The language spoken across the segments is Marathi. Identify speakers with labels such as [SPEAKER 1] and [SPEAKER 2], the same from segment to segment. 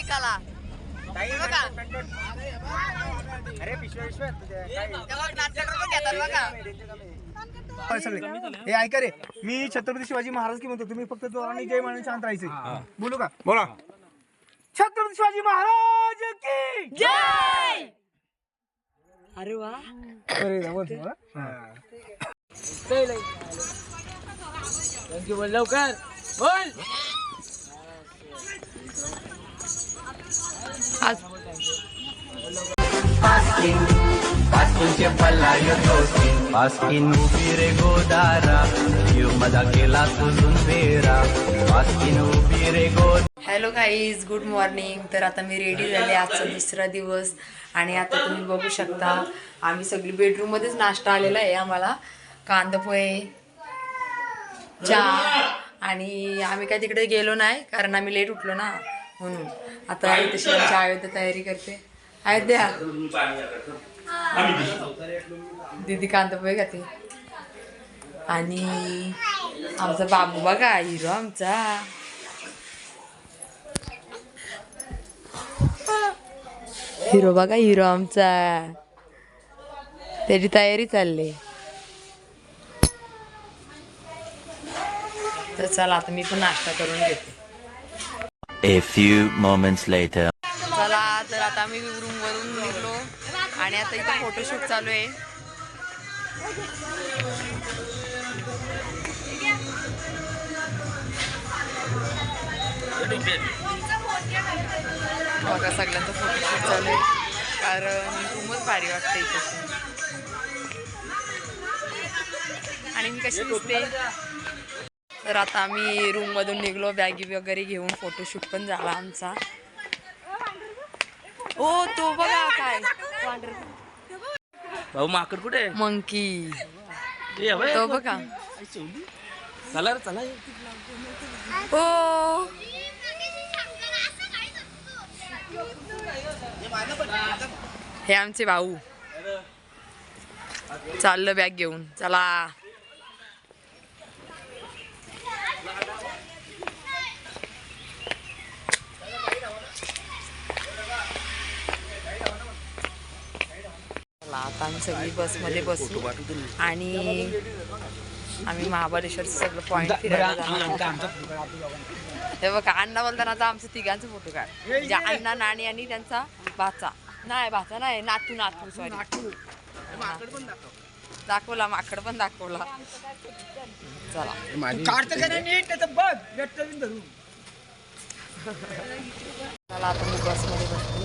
[SPEAKER 1] ऐकायला
[SPEAKER 2] अरे विश्व
[SPEAKER 3] हे ऐका रे, मी छत्रपती शिवाजी महाराज की म्हणतो, तुम्ही फक्त जोराने जय म्हणून शांत राहायचे. बोलू का?
[SPEAKER 2] बोला.
[SPEAKER 3] छत्रपती शिवाजी महाराज की
[SPEAKER 1] जय. अरे वा,
[SPEAKER 4] बोल लवकर बोल.
[SPEAKER 1] आज
[SPEAKER 5] पास्किन उभी रे गोदारा जीव मजा केला तुझून फेरा पास्किन उभी रे गोदारा.
[SPEAKER 1] Hello guys, good morning. तर आता मी रेडी झाले. आजचा दुसरा दिवस आणि आता तुम्ही बघू शकता आम्ही सगळी बेडरूममध्येच नाश्ता आलेला आहे. आम्हाला कांदा पोहे, चहा आणि आम्ही काय तिकडे गेलो नाही कारण आम्ही लेट उठलो ना, म्हणून. आता तशी आमची अयोध्या तयारी करते. अयोध्या दीदी कांदा पोहे खाते आणि आमचा बाबू बघा, हिरो आमचा. हिरो बघा, हिरो आमचा. त्याची तयारी चालली. तर चला आता मी पण नाश्ता करून घेते.
[SPEAKER 5] A few moments later.
[SPEAKER 1] चला तर आता आम्ही रूम वरून निघलो आणि आता इथे फोटोशूट चालू आहे. बघा सगळ्यांचा फोटोशूट चालू आहे कारण रूमच भारी वाटते इथे. आणि मी कशी दिसते. तर आता आम्ही रूम मधून निघलो, बॅगी वगैरे घेऊन. फोटोशूट पण झाला आमचा. ओ तो बघा काय
[SPEAKER 4] भाऊ माकड कुठे?
[SPEAKER 1] मंकी तो बघा.
[SPEAKER 4] चला रे चला.
[SPEAKER 1] ओ हे आमचे भाऊ चाललं बॅग घेऊन. चला आता आम्ही सगळी बसमध्ये बसू आणि आम्ही महाबळेश्वरचं सगळं पॉईंट फिरायला जाणार. हे बघा, अण्णा बोलताना आता आमचं तिघांचा फोटो काढ. म्हणजे अण्णा, नानी आणि त्यांचा भाचा नाही नातू सॉरी. दाखवला माकड पण दाखवला. चला चला आता मी बसमध्ये बसते.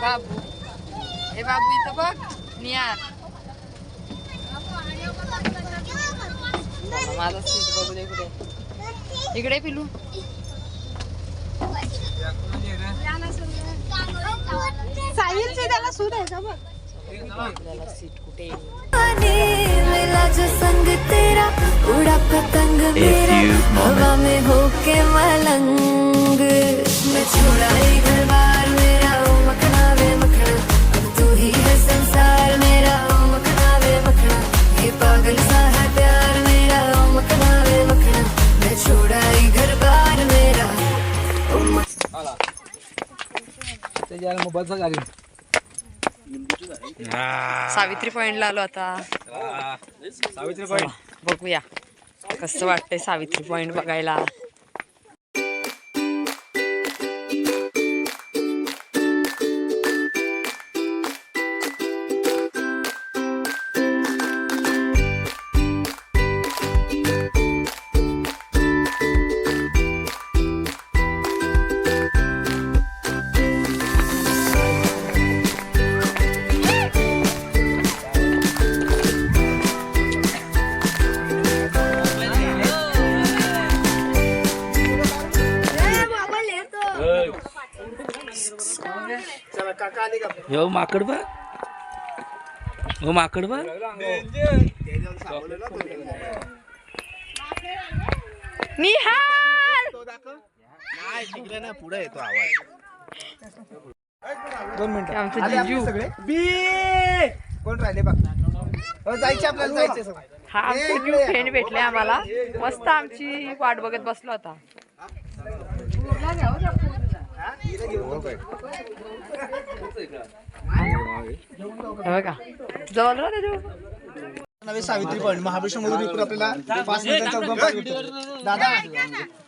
[SPEAKER 1] बाबू, हे बाबू इथं बघ. निहार माझा सीट बघू दे कुठे. इकडे पिलू. त्याला सूट आहे का बघ. आपल्याला सीट कुठे.
[SPEAKER 6] मिला जो संग तेरा उड़ा पतंग मेरा हवा में होके मलंग. मैं छोड़ा ही घर बार मेरा ओ मखना वे मखना. अब तू ही है संसार मेरा ओ मखना वे मखना. ये पागल सा है प्यार मेरा ओ मखना वे मखना. मैं छोड़ा ही घर बार मेरा ओ मखना.
[SPEAKER 1] सावित्री पॉइंटला आलो आता.
[SPEAKER 3] सावित्री पॉईंट
[SPEAKER 1] बघूया कसं वाटतंय सावित्री पॉइंट बघायला.
[SPEAKER 4] हो माकड बा. हो माकड बा.
[SPEAKER 1] निहाल
[SPEAKER 2] पुढे येतो आवाज.
[SPEAKER 3] 2 मिनिटं
[SPEAKER 1] आमचं
[SPEAKER 3] आले आपले
[SPEAKER 1] जिजू.
[SPEAKER 3] सगळे. बी कोण राहिले बघ. जायचे आपल्याला जायचे सगळं.
[SPEAKER 1] हा आमचे न्यू फ्रेंड भेटले आम्हाला. मस्त आमची वाट बघत बसलो होता. हे बघा जवळ राहा त्याच्यावर.
[SPEAKER 3] नवे सावित्री पॉईंट महाबळेश्वर मधून इकडून आपल्याला 5 नद्यांचा उगम पार भेटतो. दादा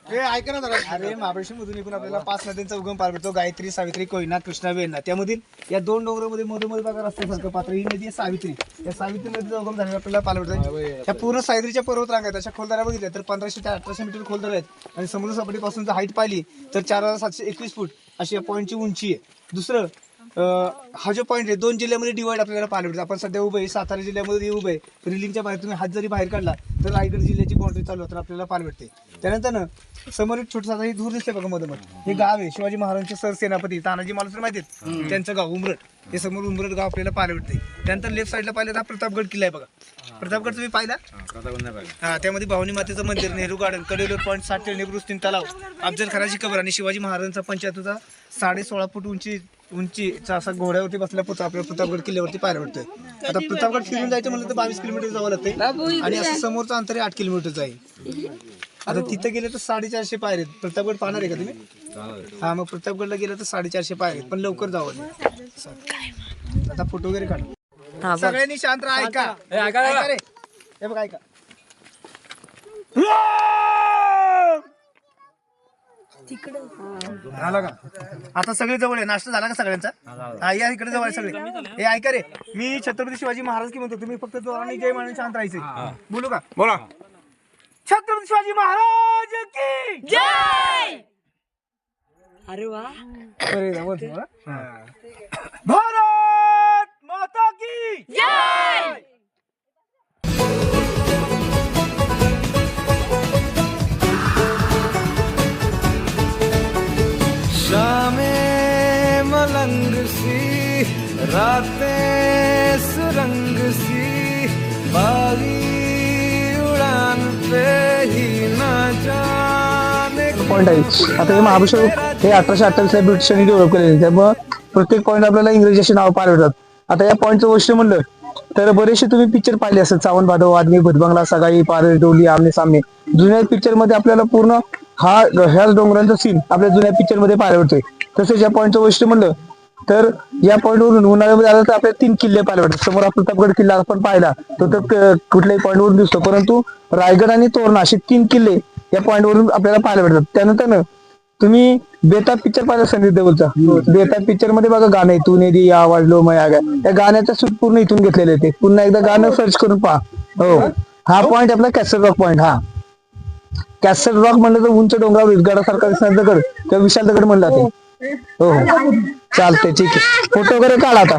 [SPEAKER 3] हे ऐका ना जरा. अरे महाबळेश्वर मधून इकडून आपल्याला 5 नद्यांचा उगम पार भेटतो. गायत्री, सावित्री, कोयना, कृष्णा, वेण्णा. त्यामधील या 2 डोंगरामध्ये मधोमध बघा रस्त्यासारखं पात्र ही नदी आहे सावित्री. या सावित्री नदीचा उगम झालेला आपल्याला पाहायला भेटतो. या पूर्ण सावित्रीच्या पर्वत रांगा आहेत. अशा खोलदऱ्या बघितल्या तर 1500 ते 1800 मीटर खोलदऱ्या आहेत. आणि समुद्र सपाटीपासून जर हाईट पाहिली तर 4721 फूट अशी या पॉईंटची उंची आहे. दुसरं हा जो पॉईंट आहे 2 जिल्ह्यामध्ये डिवाइड आपल्याला पाहायला भेटतो. आपण सध्या उभे आहे सातारा जिल्ह्यामध्ये उभे आहे. रिलिंगच्या बाहेर तुम्ही हात जरी बाहेर काढला तर रायगड जिल्ह्याची बाउंड्री चालू तर आपल्याला पाहायला भेटते. त्यानंतर ना समोर एक छोटासा ही दूर दिसते बघा मधोमध. हे गाव आहे शिवाजी महाराजांचे सरसेनापती तानाजी मालुसरे माहिती आहेत त्यांचं गाव उमरट. हे समोर उमरट गाव आपल्याला पाहायला भेटते. त्यानंतर लेफ्ट साईडला पाहिलं तर हा प्रतापगड किल्ला आहे बघा. प्रतापगड तुम्ही पाहिला हा. त्यामध्ये भवानी मातेचं मंदिर, नेहरू गार्डन, कडेलोर पॉईंट, 7 नेहरू 3 तलाव, अफजल खानाची कबर आणि शिवाजी महाराजांचा पंचायतचा 16.5 फूट उंचीचा असा घोड्यावरती बसला पुतळा आपल्याला प्रतापगड किल्ल्यावरती पाहायला भेटतोय. आता प्रतापगड फिरून जायचं म्हणलं तर 22 किलोमीटर जावं लागतंय आणि असं समोरचं अंतर 8 किलोमीटरचं आहे. आता तिथं गेले तर 450 पायऱ्या आहेत. प्रतापगड पाहणार आहे का तुम्ही? हा, मग प्रतापगडला गेलं तर 450 पायऱ्या आहेत, पण लवकर जावं. आता फोटो वगैरे काढ. सगळ्यांनी शांत राहा. ऐका रे. हे बघ ऐका. झाला का? आता सगळे जवळ आहे. नाश्ता झाला का सगळ्यांचा? हा, या इकडे जवळ आहे सगळे. हे ऐका रे, मी छत्रपती शिवाजी महाराज की म्हणतो, तुम्ही फक्त जोराने जय म्हणून शांत राहायचे. बोलू का?
[SPEAKER 4] बोला.
[SPEAKER 3] छत्रपती शिवाजी महाराज की
[SPEAKER 1] जय. अरे वा.
[SPEAKER 3] भारत माता की
[SPEAKER 1] जय.
[SPEAKER 5] शामें मलंग सी, रातें सुरंग सी, बागी उड़ान पे ही ना जाने.
[SPEAKER 3] पॉईंट आहे. आता हे महाबळेश्वर हे 1828 ला ब्रिटिशांनी डेव्हलप केलेले, त्यामुळे प्रत्येक पॉईंट आपल्याला इंग्रजी नाव पाहायला भेटतात. आता या पॉईंटचं वैशिष्ट्य म्हणलं तर बरेचसे तुम्ही पिक्चर पाहिले असेल. सावंत भादव, आदमी, भूतबंगला, सगाई, पारळी, डोली, आमने सामने. जुन्या पिक्चर मध्ये आपल्याला पूर्ण ह्याच डोंगरांचा सीन आपल्या जुन्या पिक्चर मध्ये पाहायला भेटतोय. तसेच या पॉईंटचं वैशिष्ट्य म्हणलं तर या पॉईंटवरून उन्हाळ्यामध्ये आलं तर आपल्याला 3 किल्ले पाहायला भेटतात. समोर प्रतापगड किल्ला आपण पाहिला तर कुठल्याही पॉईंटवरून दिसतो, परंतु रायगड आणि तोरणा असे 3 किल्ले या पॉईंटवरून आपल्याला पाहायला भेटतात. त्यानंतर ना तुम्ही बेताब पिक्चर पाहिला संदीप देओलचा. बेताब पिक्चर मध्ये बघा गाणं आहे, तू नेदी आवाज लो मया गा. त्या गाण्याचं सूट पूर्ण इथून घेतलेलं आहे. ते पुन्हा एकदा गाणं सर्च करून पहा. हो, हा पॉईंट आपला कॅसल रॉक पॉईंट. हा कॅसल रॉक म्हणलं तर उंच डोंगरावर विसगडासारखा दिसणार दगड किंवा विशाल दगड म्हणला ते. हो हो, चालतंय, ठीक आहे. फोटो वगैरे काढा आता.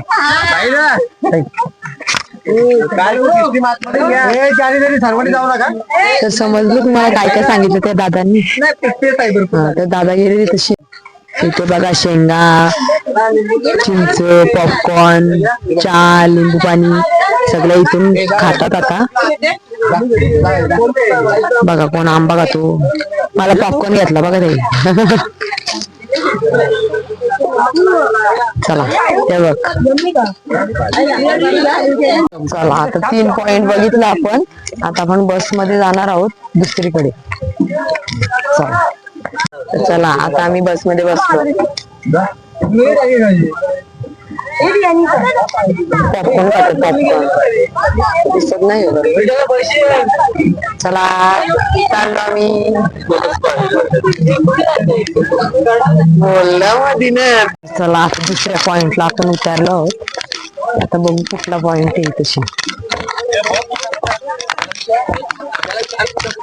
[SPEAKER 1] तर समजलं तुम्हाला काय काय सांगितलं त्या दादांनी? त्या दादा गेले तशी. इथे बघा शेंगा, चिंच, पॉपकॉर्न, चहा, लिंबू पाणी सगळं इथून खातात. आता बघा कोण आंबा खातो. मला पॉपकॉर्न घेतला बघा ते. चला हे बघ. चला आता 3 पॉइंट बघितलं आपण. आता आपण बस मध्ये जाणार आहोत दुसरीकडे. चला आता आम्ही बस मध्ये बसलो. पॉपकॉर्न खातो. पॉपकॉर्न दिसत नाही. चला चाललो आम्ही. चला आता दुसऱ्या पॉइंटला आपण उतरलो आहोत. आता बघू कुठला पॉइंट आहे तशी.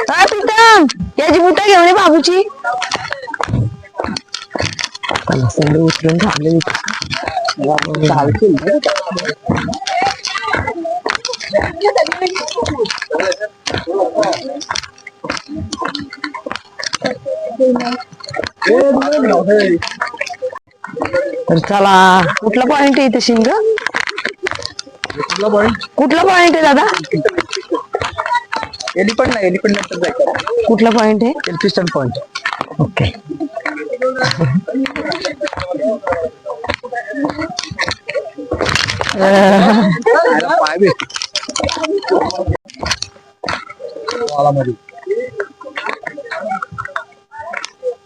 [SPEAKER 1] प्रीतम याची बुटा घेऊन ये बाबूची. सगळे उतरून थांबले. तर चला कुठला पॉइंट आहे इथे शिंग? कुठला पॉइंट आहे दादा?
[SPEAKER 3] एलिफंट नाही, एलिफंट नंतर जायचं.
[SPEAKER 1] कुठला पॉइंट आहे?
[SPEAKER 3] Elphinstone point.
[SPEAKER 1] ओके.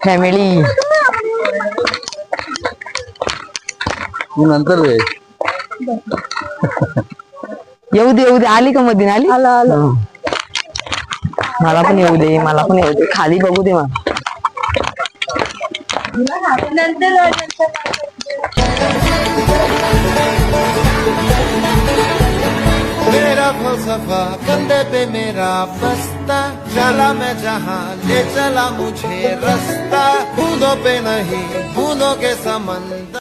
[SPEAKER 1] फॅमिली
[SPEAKER 3] नंतर
[SPEAKER 1] येऊ दे आली का मध्ये आली मला पण येऊ दे खाली बघू दे मला
[SPEAKER 7] मेरा फलसफा कंधे पे मेरा बस्ता चला मैं जहाँ ले चला मुझे रास्ता बूंदों पे नहीं बूंदों के समंदर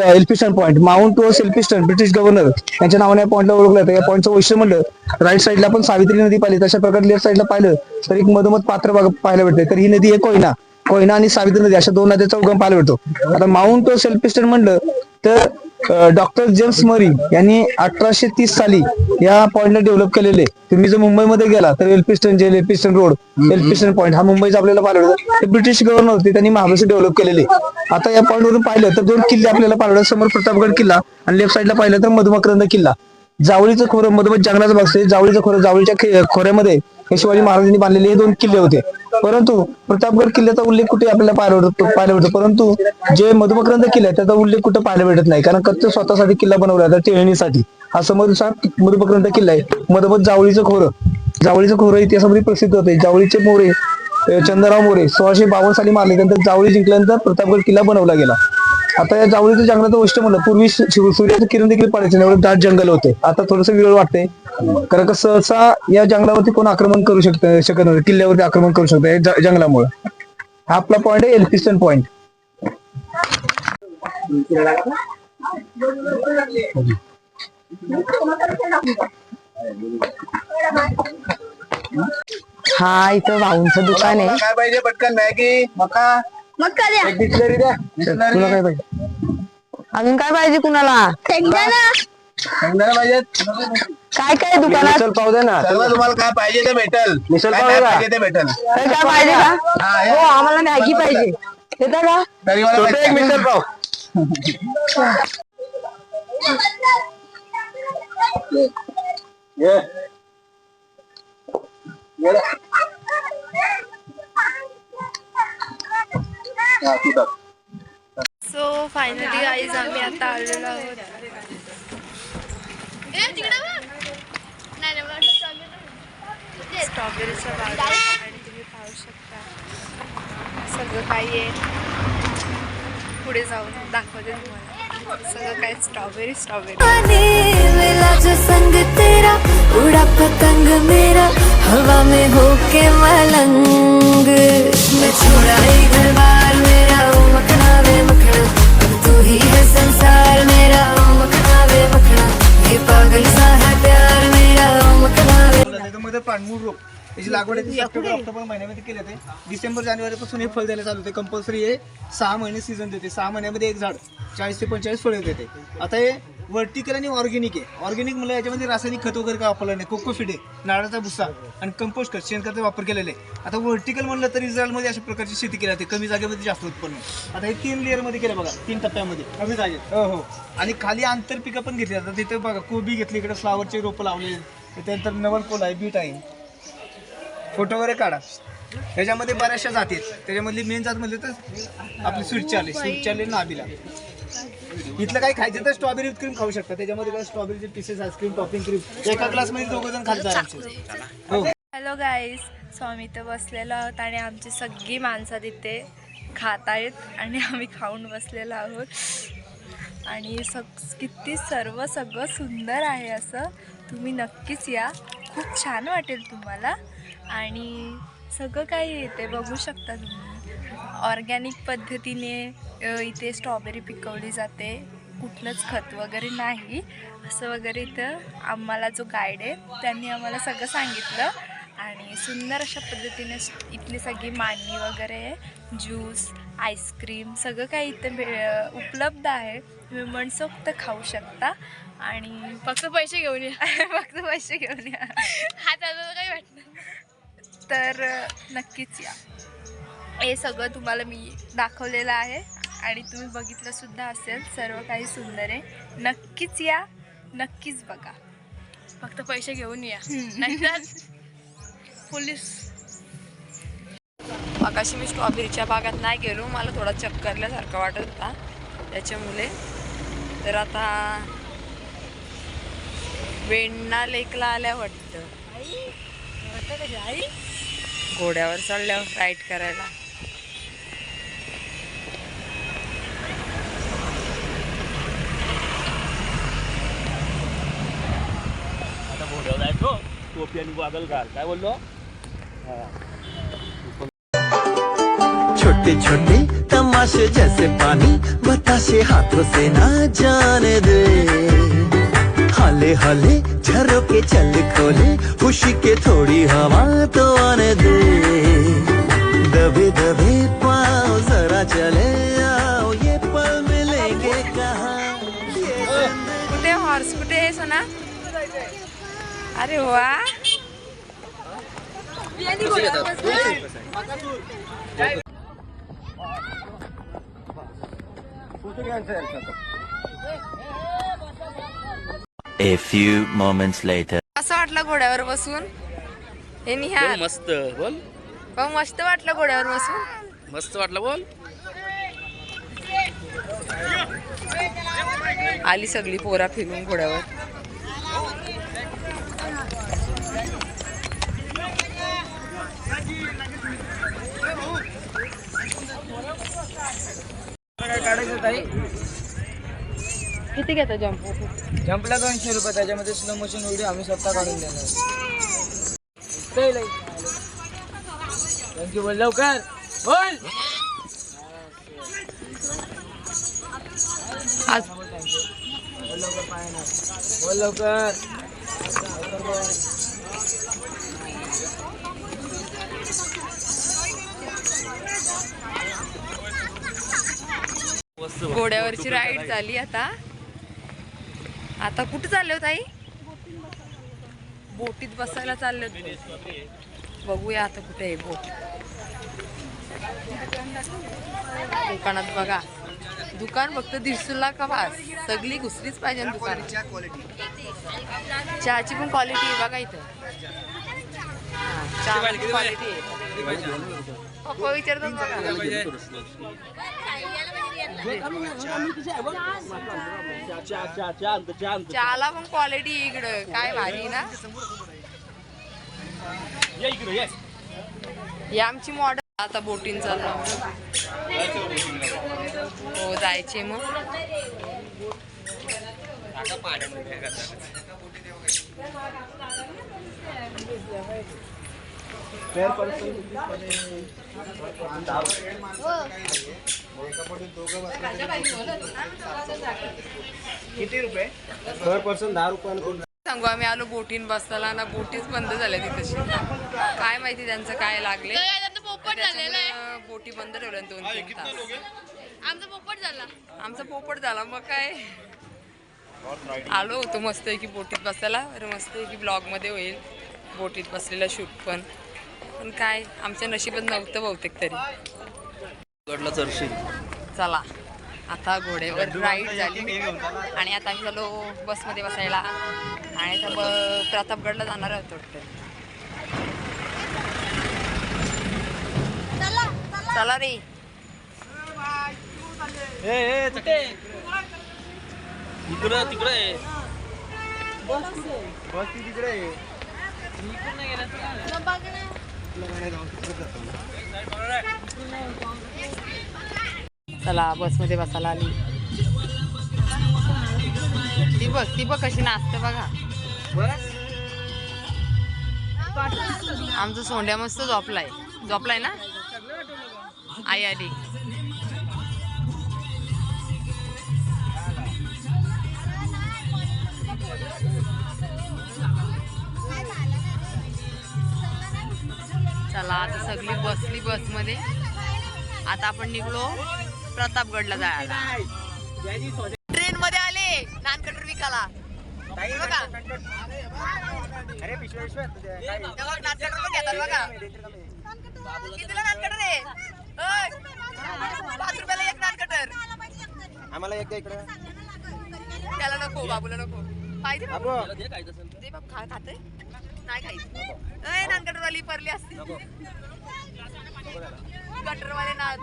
[SPEAKER 3] एल्फिस्टन पॉईंट माउंट टू एल्फिस्टन ब्रिटिश गव्हर्नर यांच्या नावाने पॉईंटला ओळखलं जातं. या पॉईंटचं वैशिष्ट्य म्हणलं राईट साईडला पण सावित्री नदी पाहिली तशा प्रकारे लेफ्ट साईडला पाहिलं तर एक मधोमध पात्र पाहायला भेटते. तर ही नदी आहे कोयना आणि सावित्री नदी अशा 2 नद्यांचा उगम पाहायला भेटतो. आता माउंट टू एल्फिस्टन म्हणलं तर डॉक्टर जेम्स मरी यांनी 1830 साली या पॉइंटला डेव्हलप केलेले. तुम्ही जर मुंबईमध्ये गेला तर Elphinstone jail, Elphinstone road, Elphinstone point हा मुंबईचा आपल्याला पाहायला भेटतो. ते ब्रिटिश गव्हर्नर होते, त्यांनी महाबळेश्वर डेव्हलप केलेले. आता या पॉइंट वरून पाहिलं तर 2 किल्ले आपल्याला पाहायला भेटतात. समोर प्रतापगड किल्ला आणि लेफ्ट साईडला पाहिलं तर मधुमकरंद किल्ला. जावळीचं खोरं मधोमध जंगलाचं भाग असते. जावळीचं खोरं, जावळीच्या खोऱ्यामध्ये हे शिवाजी महाराजांनी बांधलेले हे 2 किल्ले होते. परंतु प्रतापगड किल्ल्याचा उल्लेख कुठे आपल्याला पाहायला भेटतो. परंतु जे मधुमकरंद किल्ला आहे त्याचा उल्लेख कुठे पाहायला भेटत नाही, कारण कच्च स्वतःसाठी किल्ला बनवला होता टेळणीसाठी. हा समोरचा मधुमकरंद किल्ला आहे. मधोमध जावळीचं खोरं इतिहासामध्ये प्रसिद्ध होते. जावळीचे मोरे चंद्रराव मोरे 1652 साली मारले. त्यानंतर जावळी जिंकल्यानंतर प्रतापगड किल्ला बनवला गेला. आता या जावळीच्या जंगलाचं वैशिष्ट्य म्हणलं पूर्वी सूर्याचं किरण देखील पडायचे नाही, एवढं दाट जंगल होते. आता थोडंसं वेळ वाटतंय कारण का सहसा या जंगलावरती कोण आक्रमण करू शकत नव्हतं, किल्ल्यावरती आक्रमण करू शकतं या जंगलामुळे. हा आपला पॉईंट आहे एल्फिस्टन पॉईंट.
[SPEAKER 1] हा इथं भाऊंचं दुकान आहे.
[SPEAKER 3] काय पाहिजे पटकन? मॅगी, मका, एक बिस्लरी द्या. तुला काय पाहिजे?
[SPEAKER 1] अजून काय पाहिजे कुणाला?
[SPEAKER 3] शेंगदाणे पाहिजेत?
[SPEAKER 1] काय काय दुकानात
[SPEAKER 3] मिसल पाव दे ना.
[SPEAKER 2] सर्व तुम्हाला काय पाहिजे ते भेटल.
[SPEAKER 3] मिसल
[SPEAKER 2] काय
[SPEAKER 3] पाव
[SPEAKER 2] नाही
[SPEAKER 3] द्या.
[SPEAKER 2] पाहिजे ते भेटल.
[SPEAKER 1] काय पाहिजे का? हो आम्हाला मॅगी पाहिजे. येतं का?
[SPEAKER 2] तरी मला
[SPEAKER 3] छोटे एक misal pav.
[SPEAKER 8] So finally guys आम्ही आता आलेलो आहोत. स्ट्रॉबेरीचा बाग आहे आणि तुम्ही पाहू शकता सगळं काही आहे. पुढे जाऊन दाखवते तुम्हाला सगळं काय. स्ट्रॉबेरी
[SPEAKER 6] मिला जो संग तेरा उड़ा पतंग मेरा हवा में होके मलंग मैं छोड़ा ही घर बार मेरा ओ मखना वे मखना अब तू ही है संसार मेरा ओ मखना वे मखना ये पागल सा है प्यार मेरा ओ मखना वे.
[SPEAKER 3] मध्ये पाणमूळ रोप याची लागवड आहे ती सप्टेंबर ऑक्टोबर महिन्यामध्ये केली जाते. डिसेंबर जानेवारी पासून हे फळ द्यायला चालू होते. कंपल्सरी हे 6 महिने सीझन देते. 6 महिन्यामध्ये एक झाड 40 ते 45 फळे देते. आता हे व्हर्टिकल आणि ऑर्गॅनिक आहे. ऑर्गॅनिक म्हणजे याच्यामध्ये रासायनिक खत वगैरे काय वापरलं नाही. कोकोफिड आहे, नारळाचा भुसा आणि कंपोस्ट खत शेणखताचा वापर केलेला आहे. आता व्हर्टिकल म्हणलं तर इस्रायलमध्ये अशा प्रकारची शेती केली जाते, कमी जागेमध्ये जास्त उत्पन्न. आता हे 3 लेअरमध्ये केलं बघा, 3 टप्प्यामध्ये कमी जागेत. हो हो. आणि खाली आंतरपिकं पण घेतली जातात. तिथे बघा कोबी घेतली, इकडे फ्लावरचे रोपं लावले, त्यानंतर नवलकोल आहे, बीट आहे. फोटो वगैरे काढा. त्याच्यामध्ये बऱ्याचशा जाती आहेत. त्याच्यामधली मेन जात म्हणले तर आपली स्वीट चार्ली नाबिला. इथलं काही खायचं तर स्ट्रॉबेरी क्रीम खाऊ शकता. त्याच्यामध्ये काय स्ट्रॉबेरीचे पीसेस, आईस्क्रीम, टॉपिंग क्रीम एका ग्लासमध्ये 2 जण खातात. हो.
[SPEAKER 8] Hello guys. सो आम्ही इथं बसलेलो आहोत आणि आमची सगळी माणसं तिथे खात आहेत आणि आम्ही खाऊन बसलेलो आहोत. आणि किती सगळं सुंदर आहे. असं तुम्ही नक्कीच या, खूप छान वाटेल तुम्हाला. आणि सगळं काही येते बघू शकता तुम्ही. ऑर्गॅनिक पद्धतीने इथे स्ट्रॉबेरी पिकवली जाते, कुठलंच खत वगैरे नाही असं वगैरे. इथं आम्हाला जो गाईड आहे त्यांनी आम्हाला सगळं सांगितलं आणि सुंदर अशा पद्धतीने इथली सगळी मांडणी वगैरे, ज्यूस, आईस्क्रीम सगळं काही इथं उपलब्ध आहे. तुम्ही मनसोक्त खाऊ शकता आणि
[SPEAKER 9] फक्त पैसे घेऊन या.
[SPEAKER 8] फक्त पैसे घेऊन या.
[SPEAKER 9] हाताला काही वाटणार.
[SPEAKER 8] तर नक्कीच या. हे सगळं तुम्हाला मी दाखवलेलं आहे आणि तुम्ही बघितलं सुद्धा असेल. सर्व काही सुंदर आहे. नक्कीच या, नक्कीच बघा.
[SPEAKER 9] फक्त पैसे घेऊन या, नाहीतर पोलीस.
[SPEAKER 1] मगाशी मी स्ट्रॉबेरीच्या बागात नाही गेलो, मला थोडा चक्करल्यासारखा वाटत होता त्याच्यामुळे तर आता वेण्णा लेकला आल्या वाटतं घोड्यावर चढल्यावर राईड करायला.
[SPEAKER 4] आता घोड्यावर जायचो टोपी आणि गॉगल घाल. काय बोललो?
[SPEAKER 5] छोटे छोटे तमाशे जैसे पानी बताशे हाथों से ना जाने दे. हाले हाले झरोके चल खोले खुशी के थोड़ी हवा तो आने दे. दबे दबे पाँव जरा चले आओ ये पल मिलेंगे कहाँ.
[SPEAKER 1] कुठे हॉर्स कुठे आहे सोना? अरे वा.
[SPEAKER 5] A few moments later.
[SPEAKER 1] असं वाटलं घोड्यावर बसून हे निहाल?
[SPEAKER 4] मस्त बोल.
[SPEAKER 1] पण मस्त वाटलं घोड्यावर बसून.
[SPEAKER 4] मस्त वाटलं बोल.
[SPEAKER 1] आली सगळी पोरा फिरून घोड्यावर. किती घेता जम्प?
[SPEAKER 3] जंपला 200 रुपये. त्याच्यामध्ये स्लो मोशन व्हिडिओ आम्ही स्वतः काढून देणार. थँक्यू. बोल लवकर बोल.
[SPEAKER 1] आज
[SPEAKER 3] बोल लवकर.
[SPEAKER 1] घोड्यावरची राईड झाली. आता आता कुठे चालले हो ताई? बोटीत बसायला चालले. बघूया आता कुठे आहे बोट. दुकानात बघा. दुकान फक्त दिसूला का बास सगळी घुसलीच पाहिजे दुकान. चहाची पण क्वालिटी आहे बघा इथं. चहाची क्वालिटी आहे. पप्पा विचारतात बघा. चहाला पण क्वालिटी इकडं काय भारी ना. ही आमची मॉडेल. आता बोटिंग चाललं. हो जायचे मग.
[SPEAKER 3] किती रुपये पर पर्सन? 10 रुपये.
[SPEAKER 1] सांगू आम्ही आलो बोटीन बसताना ना बोटीच बंद झाल्या तिथशी. काय माहिती त्यांचं काय लागले.
[SPEAKER 9] पोपट झालेला आहे.
[SPEAKER 1] बोटी बंद ठेवल्या 2-3 तास.
[SPEAKER 9] आमचा पोपट झाला.
[SPEAKER 1] आमचा पोपट झाला मग काय. आलो होतो मस्त आहे की बोटीत बसायला. अरे मस्त आहे की ब्लॉग मध्ये होईल बोटीत बसलेला शूट पण. पण काय आमच्या नशिबात नव्हतं बहुतेक तरी.
[SPEAKER 4] गडला चरशी.
[SPEAKER 1] चला आता घोड्यावर राईड झाली आणि आता आम्ही झालो बसमध्ये बसायला आणि आता प्रतापगडला जाणार आहोत वाटतं. चला रे.
[SPEAKER 4] इकडं तिकडे
[SPEAKER 3] बस तिकडे.
[SPEAKER 1] चला बसमध्ये बसायला आली. ती बघ कशी नाचते बघा. आमचा सोंड्या मस्त झोपलाय ना. आई आली. चला आता सगळी बसली बसमध्ये. आता आपण निघलो प्रतापगडला जायला. ट्रेन मध्ये आले नानकटर विकाला बघा. बघा कितीला नानकटर आहे? 5 रुपयाला एक नानकटर.
[SPEAKER 3] आम्हाला एक इकडे.
[SPEAKER 1] त्याला नको बाबूला नको पाहिजे. दे बाप खाते नाही खायचं. नानकटरवाली परली असते. कटरवाले ना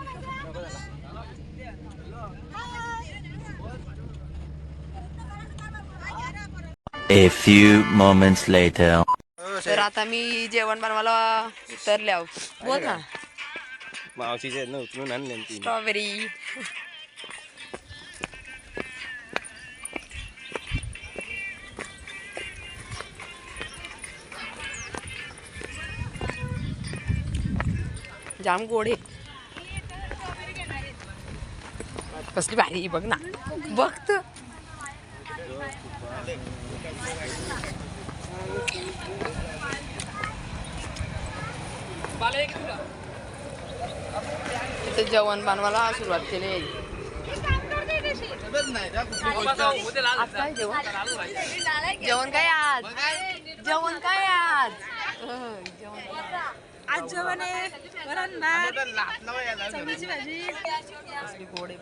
[SPEAKER 5] A few moments later.
[SPEAKER 1] तर आता मी जेवण बनवायला उतरले आहो. बोल ना.
[SPEAKER 4] मावशीचे ना उचलून आणले ती.
[SPEAKER 1] स्ट्रॉबेरी. जाम गोड आहे. कसली भारी बघ ना. बघ तर. इथे जेवण बनवायला सुरुवात केली. जेवण काय आज? जेवण काय आज?
[SPEAKER 8] आज जेवण आहे वरण भात चवळीची भाजी.
[SPEAKER 1] गोड आहे.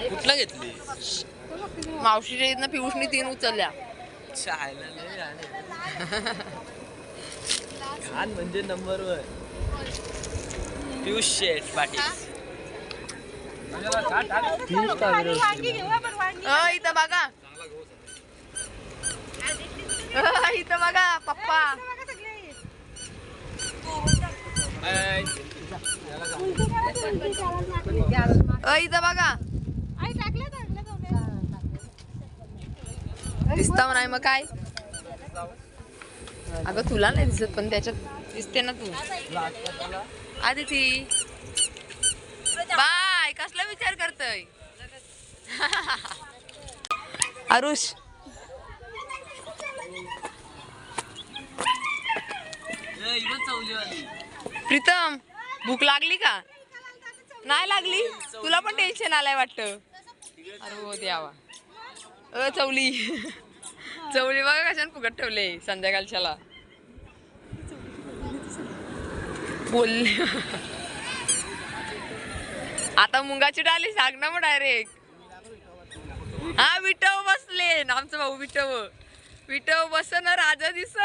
[SPEAKER 4] कुठला घेतली?
[SPEAKER 1] मावशीच्या इथनं पियुषनी 3 उचलल्या.
[SPEAKER 4] छान म्हणजे नंबर 1 पियुष शेठ पाटील.
[SPEAKER 1] इथं बघा. इथं बघा पप्पा. इथं बघा. दिसता नाही मग काय. अगं तुला नाही दिसत पण त्याच्यात दिसते ना तू. आदिती बाय. कसला विचार करतोय आरुष? प्रीतम भूक लागली का? नाही लागली. तुला पण टेन्शन आलाय वाटतं. अरे हो द्यावा. चवली. चवली बघा कशाने फुकट ठेवले संध्याकाळच्याला. बोलले आता मुंगाची डाली सांग ना मग डायरेक्ट. हा विटव बसले आमचा भाऊ. विटव बस ना राजा दिस.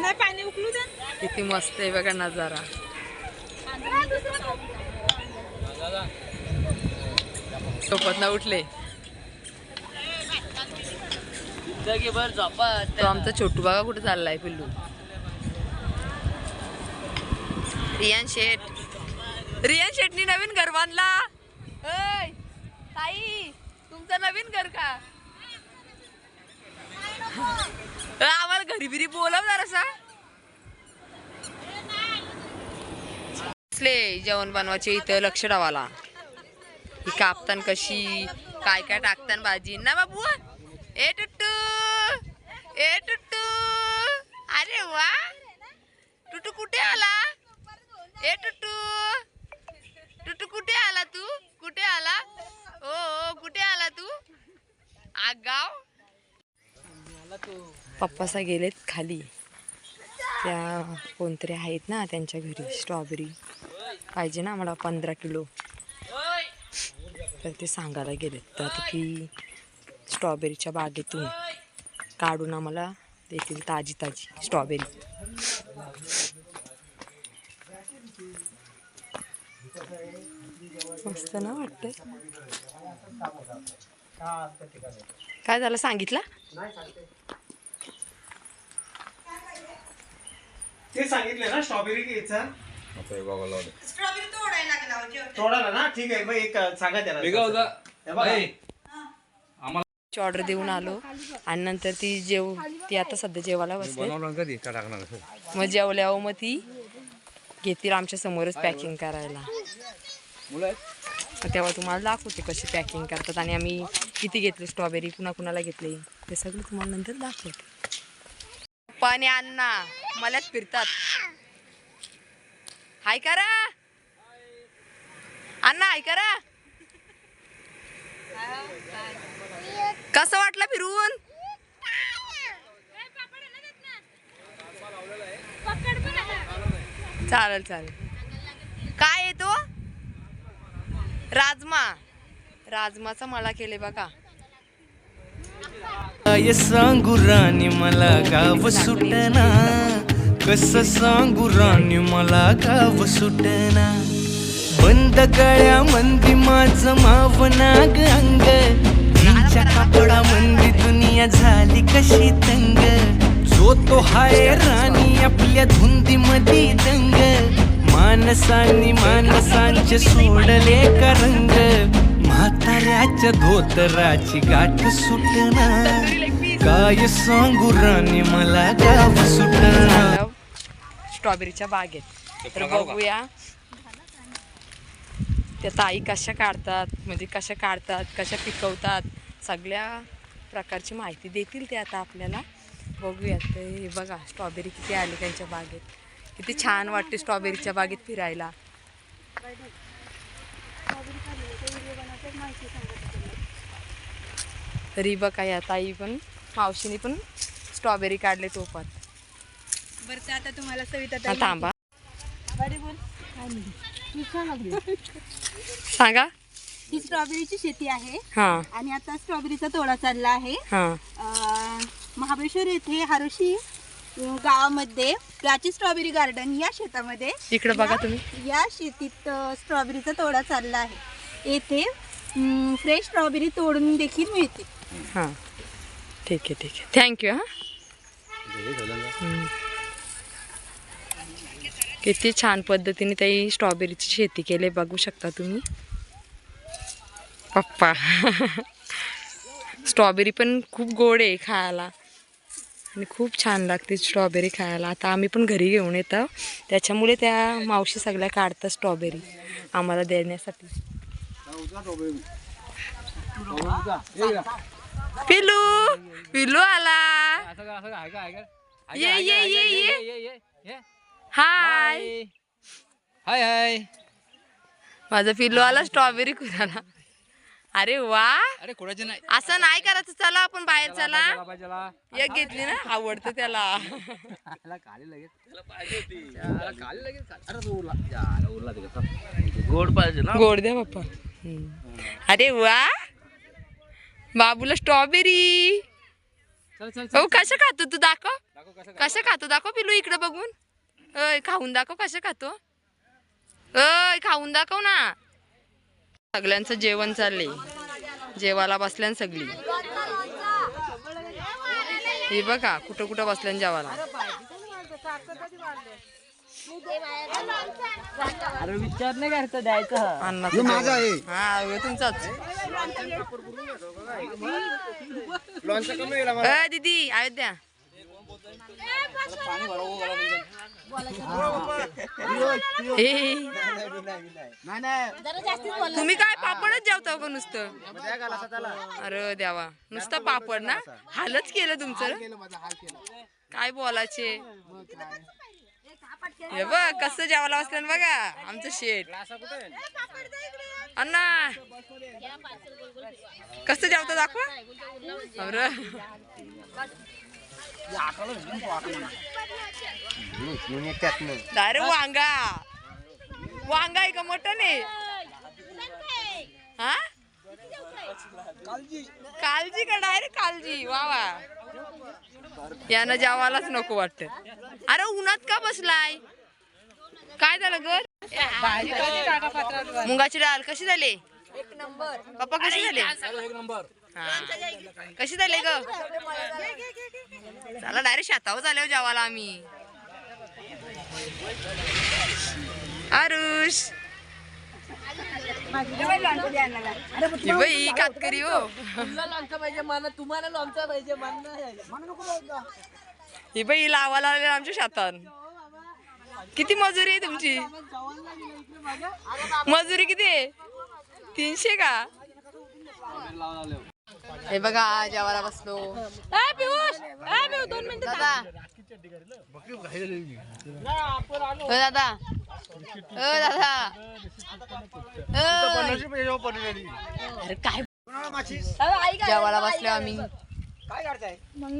[SPEAKER 8] नाही पाणी उकळू दे.
[SPEAKER 1] किती मस्त आहे बघा नजारा. झोपत ना उठले. तो आमचा छोटू बघा कुठे चाललाय पिल्लू. रियान शेटनी नवीन घर बांधला. ताई तुमचं नवीन घर का? आम्हाला घरी बिरी बोलव जरासा. जेवण बनवायचे इथं लक्ष ठेवाला. ही कापतान कशी काय काय टाकतान भाजी ना बाबू. ए टुट्टू. अरे वा. टुट्टू कुठे आला? ए टुट्टू कुठे आला तू? कुठे आला? ओ कुठे आला तू? आगाव. पप्पासा गेलेत खाली. त्या कोणतरी आहेत ना त्यांच्या घरी स्ट्रॉबेरी पाहिजे ना आम्हाला 15 किलो. तर ते सांगायला गेलेत. तर आता ती स्ट्रॉबेरीच्या बागेतून काढून आम्हाला देतील ताजी स्ट्रॉबेरी. मस्त ना वाटतं. काय झालं सांगितलं?
[SPEAKER 3] ते सांगितलं ना स्ट्रॉबेरी घ्यायचा. तोडायला ना. ठीक आहे मग एक सांगा त्याला.
[SPEAKER 1] ऑर्डर देऊन आलो आणि नंतर ती आता सध्या जेवायला बसली. मग जेवल्यावर मग ती घेतील आमच्या समोरच पॅकिंग करायला. तेव्हा तुम्हाला दाखवते कशी पॅकिंग करतात आणि आम्ही किती घेतले स्ट्रॉबेरी कुणाला घेतले ते सगळं तुम्हाला नंतर दाखवते. पाणी अण्णा मलाच फिरतात. हाय करा अण्णा. हाय करा. कसं वाटलं फिरून? चालेल. काय येतो? राजमाचा मळा केले बघा.
[SPEAKER 5] काय सांगू राणी मला गाव सुटना, कसं सांगू राणी मला गाव सुटना. बंद गळ्या मंदी माझं मावनाग अंग, तिच्या कापडा मंदी दुनिया झाली कशी तंग. जो तो हाय राणी आपल्या धुंदी मधी दंग, माणसांनी माणसांचे सोडले का रंग. म्हाताऱ्याच्या धोतराची गाठ सुटना, काय सांगू राणी मला गाव सुटना.
[SPEAKER 1] स्ट्रॉबेरीच्या बागेत तर बघूया त्या ताई कशा काढतात, म्हणजे कशा काढतात, कशा पिकवतात, सगळ्या प्रकारची माहिती देतील ते आता आपल्याला. बघूयात. हे बघा स्ट्रॉबेरी किती आली त्यांच्या बागेत, किती छान वाटते स्ट्रॉबेरीच्या बागेत फिरायला. तरी बघा या ताई पण, मावशीने पण स्ट्रॉबेरी काढले टोपात.
[SPEAKER 8] बरं आता तुम्हाला सविता
[SPEAKER 1] हा, थांबा सांगा.
[SPEAKER 10] ही स्ट्रॉबेरीची शेती आहे
[SPEAKER 1] हा
[SPEAKER 10] आणि आता स्ट्रॉबेरीचा तोडा चालला आहे.
[SPEAKER 1] हा
[SPEAKER 10] महाबळेश्वर येथे हारोशी गावामध्ये प्राची स्ट्रॉबेरी गार्डन या शेतामध्ये
[SPEAKER 1] इकडे बघा तुम्ही.
[SPEAKER 10] या शेतीत स्ट्रॉबेरीचा तोडा चालला आहे. येथे फ्रेश स्ट्रॉबेरी तोडून देखील मिळते.
[SPEAKER 1] हां ठीक आहे ठीक आहे, थँक्यू. हां किती छान पद्धतीने त्याही स्ट्रॉबेरीची शेती केली बघू शकता तुम्ही. पप्पा स्ट्रॉबेरी पण खूप गोड आहे खायला आणि खूप छान लागते स्ट्रॉबेरी खायला. आता आम्ही पण घरी घेऊन येतो, त्याच्यामुळे त्या मावशी सगळ्या काढतात स्ट्रॉबेरी आम्हाला देण्यासाठी. पिलू पिलू आला. ये ये ये ये. हाय
[SPEAKER 4] हाय हाय.
[SPEAKER 1] माझा पिल्लू आला स्ट्रॉबेरी खुराला. अरे वा,
[SPEAKER 4] अरे कोणाचे नाही.
[SPEAKER 1] असं नाही करायचं. चला आपण बाहेर चला. एक घेतली ना, आवडतं त्याला.
[SPEAKER 4] गोड पाहिजे ना.
[SPEAKER 1] गोड द्या पप्पा. अरे वा, बाबूला स्ट्रॉबेरी. हो कसं खातो तू, दाखव कसं खातो, दाखव पिल्लू इकडे बघून. अय खाऊन दाखव कसं खातो. अय खाऊन दाखव ना. सगळ्यांचं जेवण चाललंय, जेवायला बसल्यान सगळी. हे बघा कुठं कुठं बसल्यान जेवायला.
[SPEAKER 4] अरे विचार नाही करता द्यायचं.
[SPEAKER 1] अन्नाचं
[SPEAKER 3] माझा आहे.
[SPEAKER 1] हा तुमचाच. दीदी अयोध्या तुम्ही काय पापडच जेवता का नुसतं. अरे द्यावा नुसतं पापड ना, हालच केलं तुमचं. काय बोलायचे. हे बघ कसं जेवायला बसलं बघा आमचं शेट. अण्णा कसं जेवता दाखवा. अरे डायरेक्ट वांगा. वांगा आहे का मटन आहे. हा काळजी का डायरेक्ट काळजी. वा वा, यानं जेवायलाच नको वाटत. अरे उन्हात का बसलाय, काय झालं घर. मुंगाची डाळ कशी झाली. एक नंबर. पप्पा कशी झाली. एक नंबर. कशी झाली ग. चला डायरेक्ट शेतावर झाल्यावर जेवायला आम्ही. आरुष बाई कातकरी हो. ही बाई लावायला आले आमच्या शेतात. किती मजुरी आहे तुमची. मजुरी किती आहे. 300 का. हे बघा जेवायला बसलो. दादा दादा दादा अरे काय जेवायला बसलो आम्ही.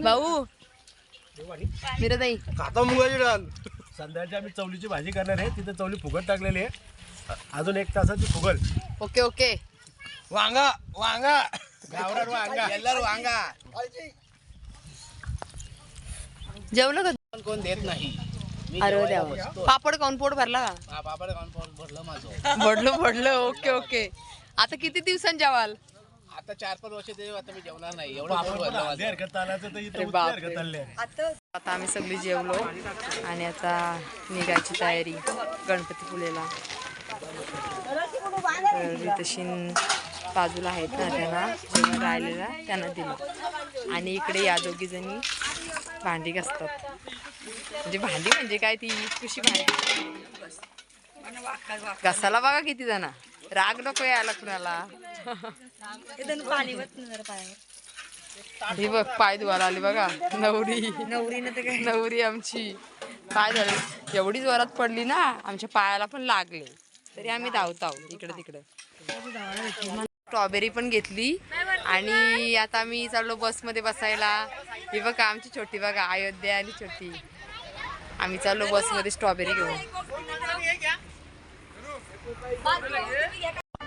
[SPEAKER 1] भाऊ मिरताई
[SPEAKER 3] खाता मुगाची डाळ. संध्याची आम्ही चवलीची भाजी करणार आहे, तिथे चवली फुगट टाकलेली आहे. अजून 1 तासाची फुगल.
[SPEAKER 1] Okay okay.
[SPEAKER 3] वांगा वांगा गावरान वांगा.
[SPEAKER 2] ಎಲ್ಲರೂ ವಾಂಗ
[SPEAKER 1] जेवलं का?
[SPEAKER 4] कोण देत नाही.
[SPEAKER 1] अरे देवा, पापड खाऊन पोट भरला का?
[SPEAKER 4] पापड खाऊन पोट भरलं माझं.
[SPEAKER 1] भरलं. Okay okay. आता किती दिवसांनी जेवाल?
[SPEAKER 4] आता 4-5 वर्ष ते आता मी जेवणार नाही. एवढं पोट भरलं माझं.
[SPEAKER 1] अरे बापरे. आता आम्ही सगळी जेवलो आणि आता निघायची तयारी गणपतीपुळेला. रितशीन बाजूला आहेत ना, त्यांना जेवण राहिलेला त्यांना दिलं. आणि इकडे या दोघी जणी भांडी घासतात. म्हणजे काय ती कशी भांडी घासाला बघा किती जण. राग नको यायला कुणाला. ही बघ पाय धुवायला आली बघा नवरी आमची. काय झालं एवढी जोरात पडली ना, आमच्या पायाला पण लागले, तरी आम्ही धावत आहोत इकडे तिकडे. स्ट्रॉबेरी पण घेतली आणि आता आम्ही चाललो बसमध्ये बसायला. ही बघा आमची छोटी बघा, अयोध्या आणि छोटी. आम्ही चाललो बसमध्ये स्ट्रॉबेरी घेऊन.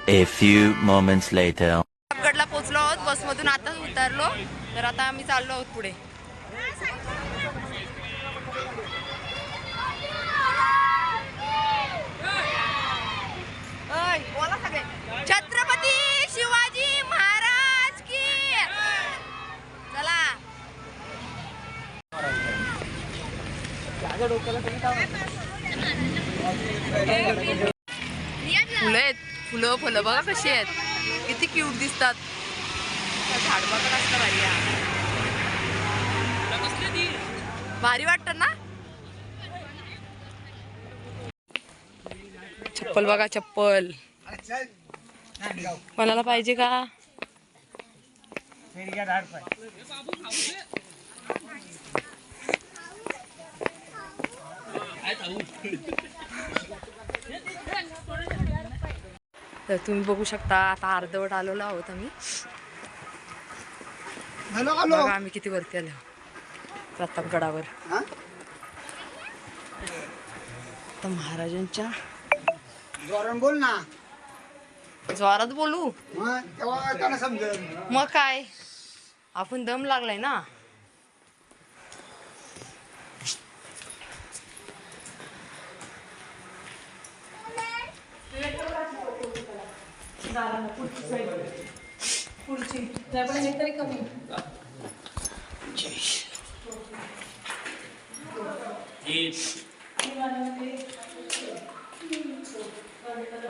[SPEAKER 5] A few moments later.
[SPEAKER 1] प्रतापगडला पोहोचलो आहोत बसमधून, आता उतरलो. तर आता आम्ही चाललो आहोत पुढे. बोला सगळे. छत्रपती शिवाजी महाराज की चला. फुलं आहेत, फुलं बघा कशी आहेत, किती क्यूट दिसतात. झाड बघा कसं भारी आहे. भारी वाटत ना. चप्पल बघा, चप्पल कोणाला पाहिजे का? तर तुम्ही बघू शकता आता अर्धवट आलेलो आहोत आम्ही. बघा आम्ही किती वरती आलो प्रतापगडावर. तर महाराजांच्या
[SPEAKER 3] बोल ना,
[SPEAKER 1] जोरात बोलू
[SPEAKER 3] तेव्हा समजेल.
[SPEAKER 1] मग काय, आपण दम लागलाय ना.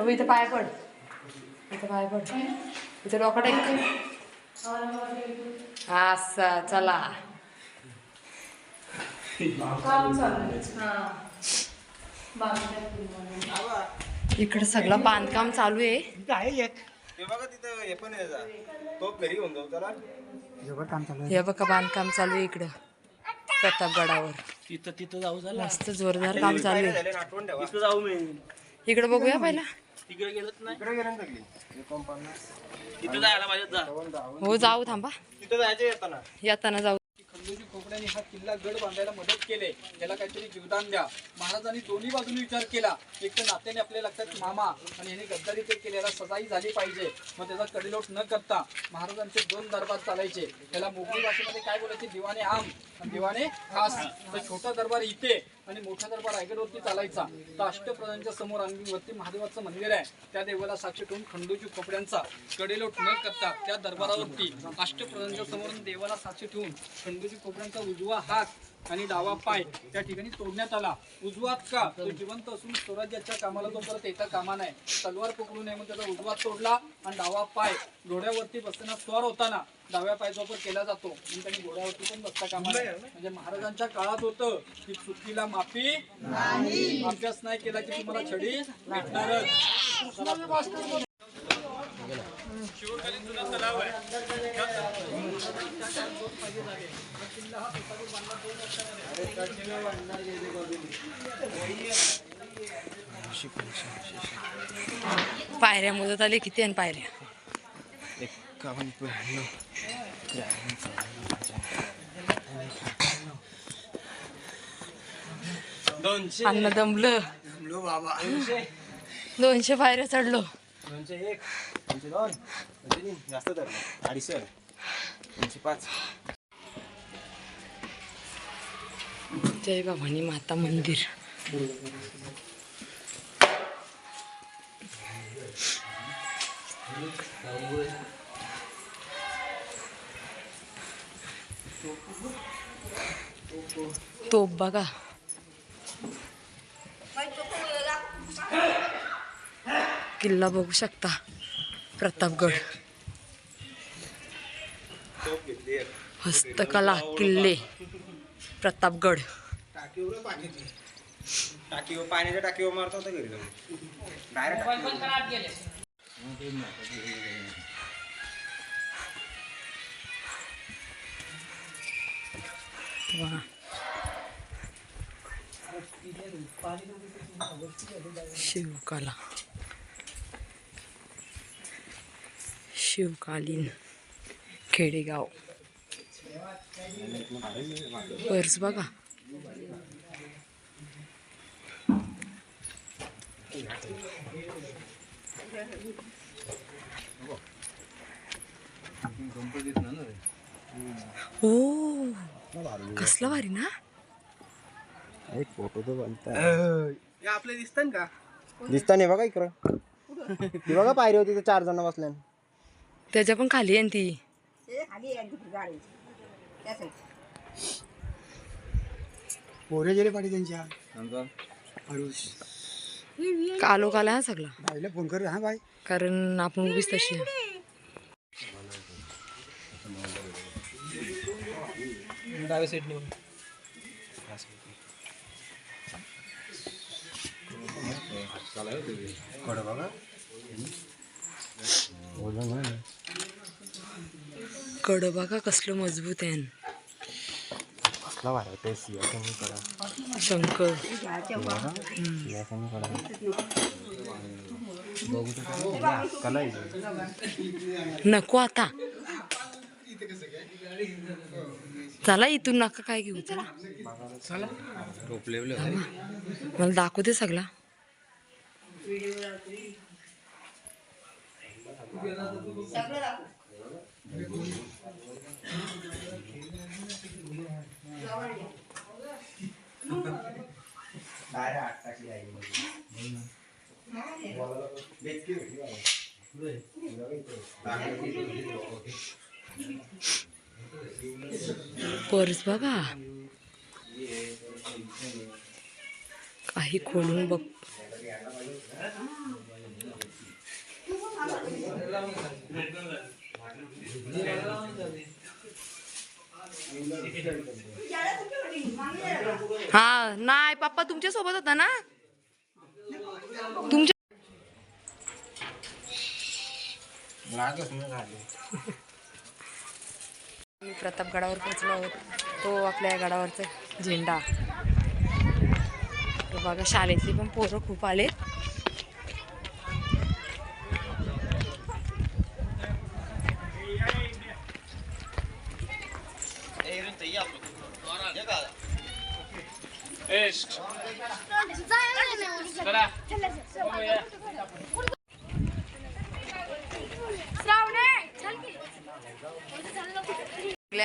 [SPEAKER 1] इथं पाय पड, इथं डोकं टेक. असं चला. इकडे सगळं बांधकाम चालू आहे. हे बघा बांधकाम चालू आहे इकडं प्रतापगडावर.
[SPEAKER 4] तिथं जाऊ झालं.
[SPEAKER 1] मस्त जोरदार काम चालू आहे.
[SPEAKER 4] तिथं जाऊ मी.
[SPEAKER 1] इकडे बघूया पहिला.
[SPEAKER 4] तिकडे गेलत नाही. तिथं जायला पाहिजे जा.
[SPEAKER 1] हो जाऊ, थांबा
[SPEAKER 3] तिथं जायचं
[SPEAKER 1] येताना जाऊ.
[SPEAKER 3] खंडोजी खोपड्यांनी हा किल्ला गड बांधायला मदत केले, त्याला काहीतरी जीवदान द्या. महाराजांनी दोन्ही बाजूने विचार केला. एक तर नात्याने आपल्या लक्षात मामा आणि यांनी गद्दारी ते केलेला सजाई झाली पाहिजे. मग त्याचा कडेलोट न करता महाराजांचे 2 दरबार चालायचे. त्याला मोगली भाषेमध्ये काय बोलायचे, दिवाने आम आणि दिवाने खास. तर छोटा दरबार इथे आणि मोठा दरबार रायगडवरती चालायचा. तर अष्टप्रधानच्या समोर अंगीवरती महादेवाचं मंदिर आहे. त्या देवाला साक्षी ठेवून खंडोजी खोपड्यांचा कडेलोट न करता त्या दरबारावरती अष्टप्रधानच्या समोर देवाला साक्षी ठेवून खंडोजी खोपड्यांचा उजवा हात आणि डावा पाय त्या ठिकाणी तोडण्यात आला. उजवात का, तो जिवंत असून स्वराज्याच्या कामाला तो परत येता कामा नाही. तलवार पकडू नये म्हणून त्याचा उजवा तोडला आणि डावा पाय घोड्यावरती बसताना स्वार होताना डाव्या पायाचा वापर केला जातो म्हणून त्यांनी घोड्यावरती पण बसता कामा नाही. म्हणजे महाराजांच्या काळात होतं की चुकीला माफी नाही, अभ्यास नाही केला की तुम्हाला छडी भेटणारच. शिवकालीन जुना तलाव आहे.
[SPEAKER 1] पायऱ्या मोजत आले किती आणि पायऱ्या.
[SPEAKER 3] 200
[SPEAKER 1] अन्न दमलं. 200 पायऱ्या चढलो.
[SPEAKER 3] 201 202 203 जास्त तर 250 205.
[SPEAKER 1] जय भवानी माता मंदिर. तोप बघा. किल्ला बघू शकता प्रतापगड. हस्तकला किल्ले प्रतापगड.
[SPEAKER 3] टाकीवर पाण्याच्या टाकीवर मारतो घरी जाऊन डायरेक्ट.
[SPEAKER 1] वा. शिवकला शिवकालीन खेडेगाव. पर्स बघा. ओ कसला भारी ना.
[SPEAKER 3] एक फोटो तो बनता आपले दिसतं का. दिसता नाही बघा इकडं. ती बघा पायरी होती 4 जण बसल्या.
[SPEAKER 1] त्याच्या पण खाली आहे ती.
[SPEAKER 3] पोरे गेले पाठी त्यांच्या.
[SPEAKER 1] कालो काला हा सगळा.
[SPEAKER 3] भाईला फोन कर. हा बाई
[SPEAKER 1] कारण आपण उभीच तशी आहे.
[SPEAKER 4] डाव्या साईडने
[SPEAKER 1] कड बघा कसलं मजबूत आहे. शंकर. नको आता. चला इथून नका काय घेऊ. चला मला दाखवू दे सगळा. पर्स बघा. काही खोलून बघ. हा नाही पप्पा तुमच्या सोबत होता ना. तुमच्या मी प्रतापगडावर पोहोचलो आहोत. तो आपल्या गडावरचा झेंडा. बघा शाळेतली पण पोरं खूप आले.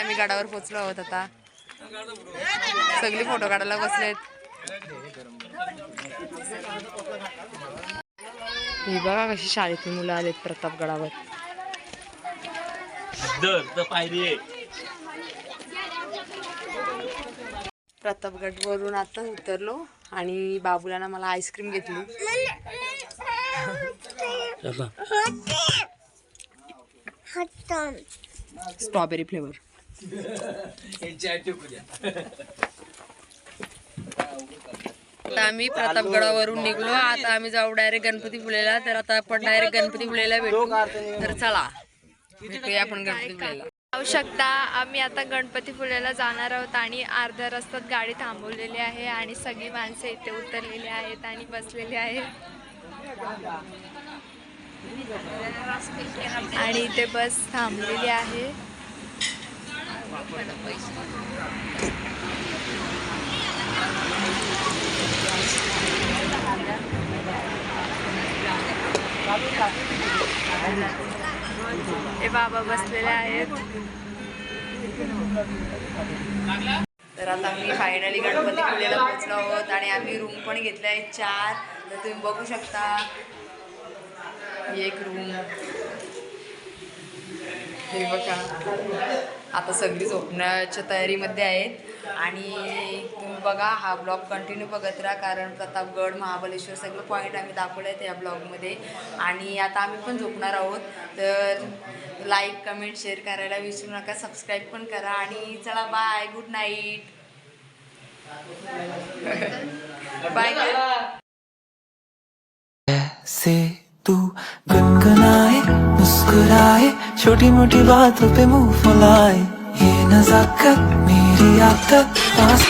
[SPEAKER 1] आम्ही गडावर पोहोचलो आहोत. आता सगळी फोटो काढायला बसलेत. ही बघा कशी शाळेतली मुलं आलेत प्रतापगडावर. प्रतापगड वरून आता उतरलो आणि बाबूला ना मला आईस्क्रीम घेतली. Strawberry flavour. आता आम्ही प्रतापगडावरून निघलो. आता आम्ही जाऊ डायरेक्ट गणपतीपुळेला. तर आता आपण डायरेक्ट गणपतीपुळेला भेटू. तर चला भेटूया आपण गणपतीपुळेला.
[SPEAKER 8] पाहू शकता आम्ही आता गणपतीपुळेला जाणार आहोत आणि अर्ध्या रस्त्यात गाडी थांबवलेली आहे आणि सगळी माणसं इथे उतरलेली आहेत आणि बसलेली आहेत आणि इथे बस थांबलेली आहे. हे बाबा बसलेले आहेत. तर
[SPEAKER 1] आता आम्ही फायनली गणपतीपुळेला पोहोचलो आहोत आणि आम्ही रूम पण घेतले आहेत 4. तर तुम्ही बघू शकता ही एक रूम. हे बघा आता सगळी झोपण्याच्या तयारीमध्ये आहेत आणि तुम्ही बघा हा ब्लॉग कंटिन्यू बघत राहा, कारण प्रतापगड, महाबळेश्वर सगळं पॉईंट आम्ही दाखवले आहेत या ब्लॉगमध्ये. आणि आता आम्ही पण झोपणार आहोत. तर लाईक, कमेंट, शेअर करायला विसरू नका, सबस्क्राईब पण करा आणि चला बाय, गुड नाईट. बाय.
[SPEAKER 5] से तू गुनगुनाए मुस्कुराए छोटी मोटी बातों पे मुंह फुलाए ये नजाकत मेरी आदत पास